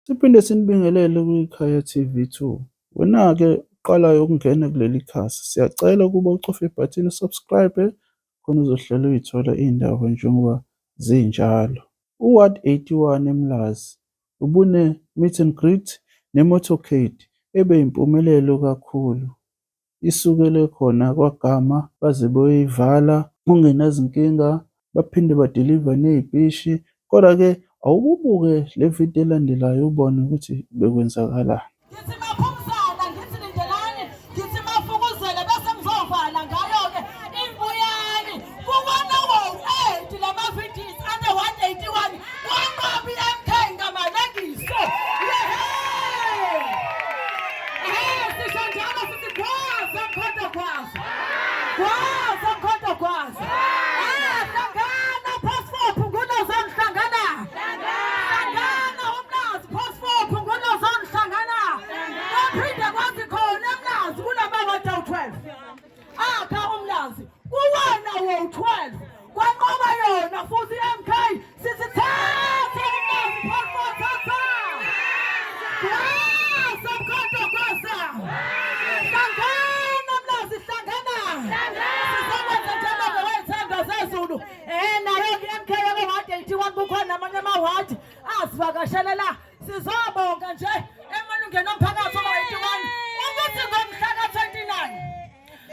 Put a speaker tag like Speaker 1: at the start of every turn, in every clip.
Speaker 1: Siphinde sinibingelele kwiKhaya TV2. Wena-ke uqalayo ukungena kuleli khasi, siyacela ukuba ucofe ibhathini subscribe khona uzohlala uy'thola iy'ndaba njengoba zinjalo. UWard 81 eMlazi ubune-meet and greet ne-motorcade ebe yimpumelelo kakhulu. Isukele khona kwagama baze beyoyivala kungenazinkinga, baphinde badiliva ney'pishi. Kodwa-ke awububuke le vidiyo elandelayo ubone ukuthi bekwenzakalani.
Speaker 2: Ngithi maphumzana, ngithi lindelani, ngithi mafukuzele bese ngizovala ngayo-ke imbuyane kubona wo-8 lama-videos under 181 wanqobi MK ngamalengise. Sisho njalo sithi gwaza mkhonto gwaza, gwaza mkhonto gwaza. Hlangana phosphop ngunozoni hlangana, hlangana umlazi phosphop ngunozoni hlangana. Kwaphinde kwathi khona emlazi kunamawada u-12 akha umlazi kuwona wo-12 kwanqoba yona futhi MK sithi thatha umlazi phosphop thatha. Gwaza mkhonto gwaza, hlangana mlazi hlangana. Sisebenza njalo ngewethemba zezulu. Nayo-ke MK yaka-181 kukhona amanye amawadi asivakashele la. Sizobonga nje emalungeni omphakathi ama-81 ukuthi ngomhla ka-29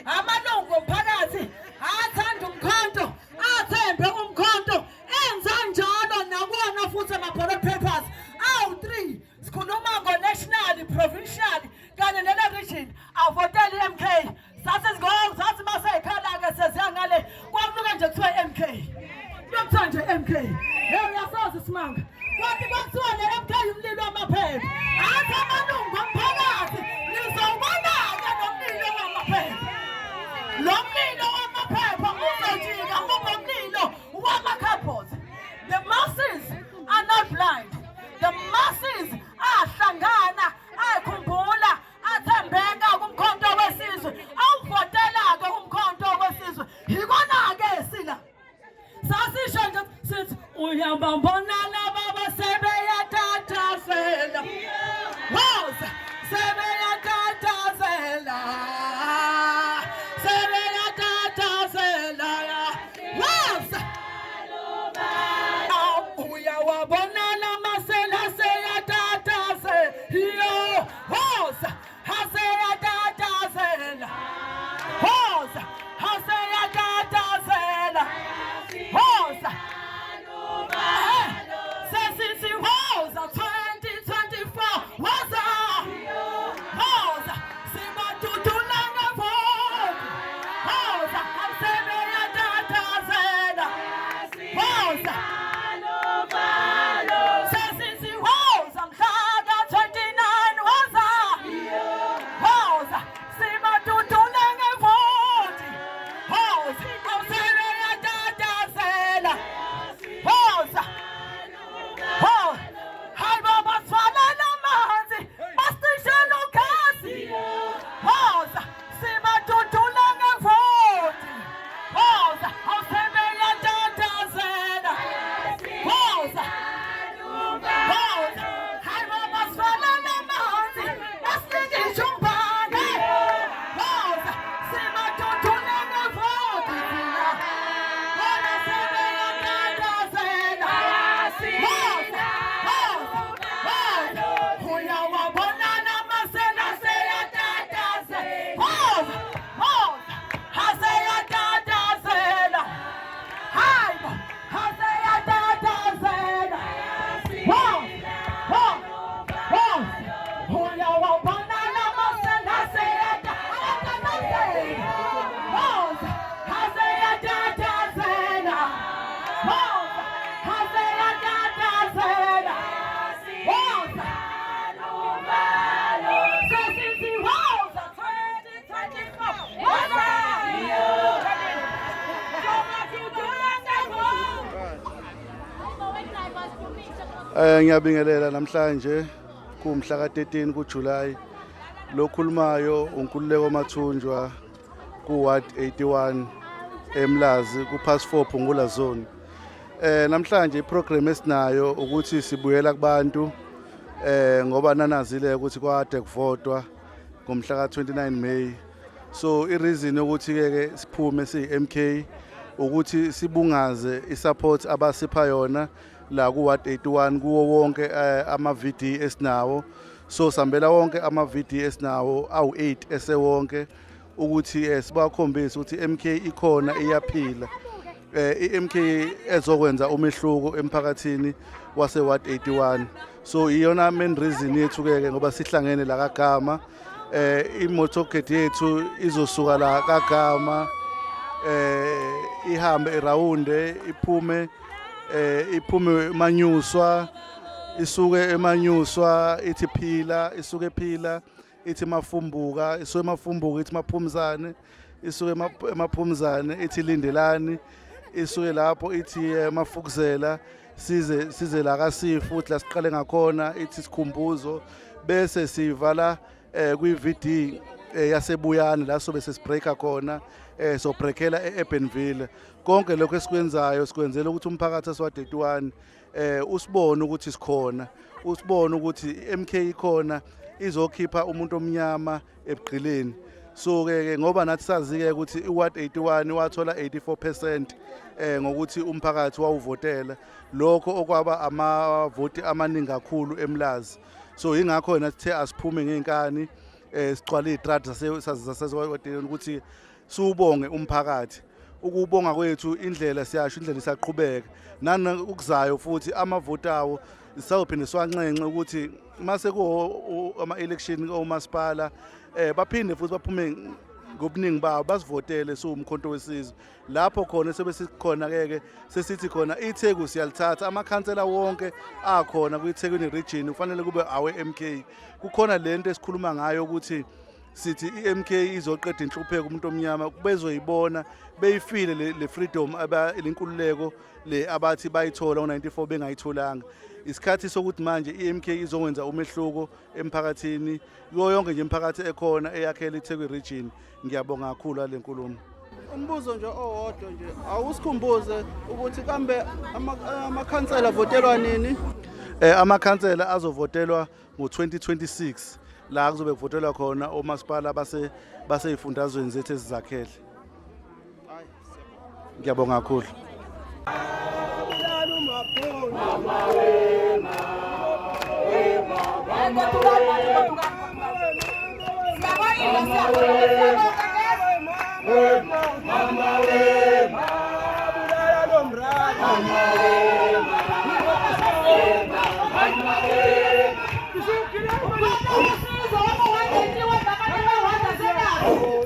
Speaker 2: amalungu omphakathi athanda umkhonto, athembe umkhonto, enza njalo nakuwona futhi ama-ballot papers awu-3. Sikhuluma ngo-national, provincial kanye nele-region avotele i-MK. Sathi maseyikhala-ke seziyangale kwakunuka nje kuthiwa i-MK kuyokuthiwa nje MK. Uyasazi isimanga kwathi kwakuthiwa ne-MK umlilo wamaphepha. Athi amalungu omphakathi nizowubona-ke nomlilo wamaphepha. Lo mlilo wamaphepha uzojika kube umlilo wamakhabhothi. The masses are not blind. The masses ahlangana, ayikhumbula, athembeka kumkhonto wesizwe, awuvotela-ke umkhonto wesizwe. Yikona-ke sila sasisho nje sithi uyababona laba sebeyatatazela, woza sebeyatatazela, sebeyatatazela, woza uyawabona lamasela seyatatazela, woza haseyatatazela, woza haseyatatazela, woza sesithi woza 2024 woza, woza sibatutula ngevoti, woza haseyatatazela, woza sesithi woza mhla ka-29 woza, woza sibatutula ngevoti, woza haseyatatazela, woza hayi baba sivalela amanzi basishela ugesi, woza sibatutula ngevoti, woza awusebeyatatazela, woza hayi baba sivalela amanzi basilikisha umbane, woza sibatutula ngevoti thina, wona sebeyatatazela, woza uyawabona namasela seyatatazela, woza haseyatatazela, hayi bo haseyatatazela, uyawabona namasela seyatatazela, woza haseyatatazela, woza haseyatatazela, woza sesithi woza 2024 woza
Speaker 3: Ngiyabingelela namhlanje kumhla ka-13 kuJulayi. Lo khulumayo uNkululeko Mathunjwa ku-Ward 81 eMlazi ku-Pass 4 Phungula Zone. Namhlanje iprogram esinayo ukuthi sibuyela kubantu ngoba nanazile ukuthi kwade kuvotwa ngomhla ka-29 May. So i-reason yokuthi-ke siphume siyi-MK ukuthi sibungaze i-support abasipha yona la ku-Ward 81 kuwo wonke ama-VD esinawo. So sambela wonke ama-VD esinawo awu-8 esewonke ukuthi sibakhombise ukuthi i-MK ikhona iyaphila. I-MK ezokwenza umehluko emphakathini wase-Ward 81. So iyona main reason yethu-ke ngoba sihlangene la kaGama. I-motorcade yethu izosuka la kaGama ihambe irawunde iphume eManyuswa, isuke eManyuswa ithi Phila, isuke ePhila ithi Mafumbuka, isuke eMafumbuka ithi Maphumzane, isuke eMaphumzane ithi Lindelani, isuke lapho ithi Mafukuzela, size la kaSifu futhi la siqale ngakhona ithi Sikhumbuzo, bese sivala kwi-VD yasebuyane la sobe sesibreaka khona so breakela eUrbanville. Konke lokho esikwenzayo sikwenzela ukuthi umphakathi waseWard 81 usibone ukuthi sikhona, usibone ukuthi i-MK ikhona izokhipha umuntu omnyama ebugqileni. So ke ngoba nathi sazi-ke ukuthi iWard 81 wathola 84% ngokuthi umphakathi wawuvotela, lokho okwaba amavoti amaningi kakhulu eMlazi. So ingakho nathi the asiphume ngeinkani sicwala izitrata zasesewardeni ukuthi siubonge umphakathi. Ukubonga kwethu indlela siyasho indlela isaqhubeka nana ukuzayo futhi amavoti awo sawuphinde siwanxenxe ukuthi mase ku ama-election omasipala baphinde futhi baphume ngobuningi babo basivotele siwumkhonto wesizwe. Lapho khona sebe sikhona-ke sesithi khona iTheku siyalithatha, amakhansela wonke akhona kwiThekwini region kufanele kube awe-MK. Kukhona lento esikhuluma ngayo ukuthi sithi i-MK izoqeda inhlupheko umuntu omnyama bezoyibona beyifile le freedom lenkululeko le abathi bayithola ngo-94 bengayitholanga. Isikhathi sokuthi manje i-MK izokwenza umehluko emphakathini kuyo yonke nje imiphakathi ekhona eyakhela iThekwini region. Ngiyabonga kakhulu le nkulumo.
Speaker 1: Umbuzo nje owodwa nje awusikhumbuze ukuthi kambe amakhansela avotelwa nini?
Speaker 3: Amakhansela azovotelwa ngo-2026 la kuzobe kuvotelwa khona omasipala baseyifundazweni zethu ezizakhele. Ngiyabonga kakhulu.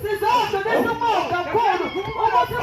Speaker 2: Sizodwa besibonga kakhulu ukuthi